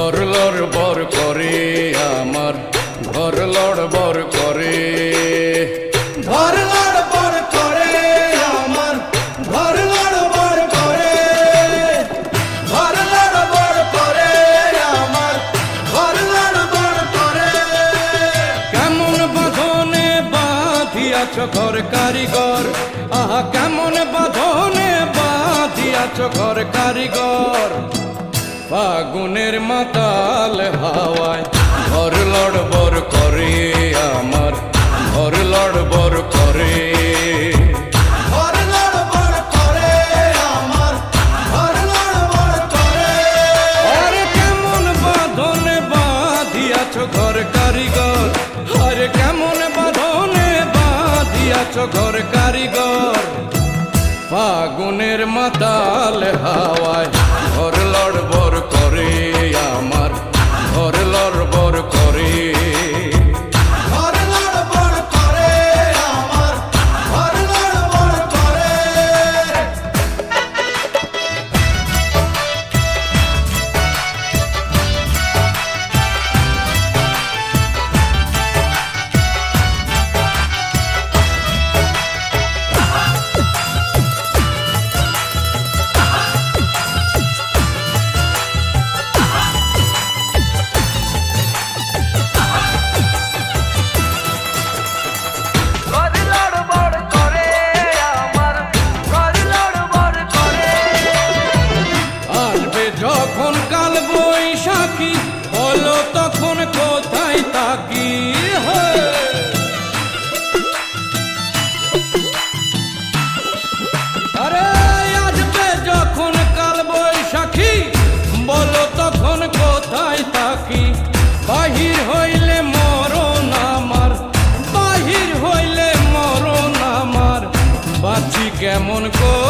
ঘর লড়বড় করে আমার ঘর লড়বড় করে ঘর লড়বড় করে আমার ঘর লড়বড় করে ঘর লড়বড় করে আমার ঘর লড়বড় করে কেমন বাঁধনে বাঁধিয়াছ ঘর কারিগর আহা কেমন বাঁধনে বাঁধিয়াছ ঘর কারিগর ফাগুনের মাতাল হাওয়ায় ঘর লড়বড় করে আমার ঘর লড়বড় করে ঘর লড়বড় করে আমার ঘর লড়বড় করে আরে কেমন বাঁধনে বাঁধিয়াছ ঘর কারিগর আরে কেমন বাঁধনে বাঁধিয়াছ ঘর কারিগর ফাগুনের মাতাল হাওয়ায় ঘর লড়বড় করে আমার ঘর লড়বড় করে ঘর লড়বড় করে আমার ঘর লড়বড় করে আসবে যখন কাল বৈশাখী হলো তখন কোথায় থাকি আরে আসবে যখন কাল বৈশাখী বলো তখন কোথায় থাকি বাহির হইলে মরণ আমার বাহির হইলে মরণ আমার বাঁচি কেমন করে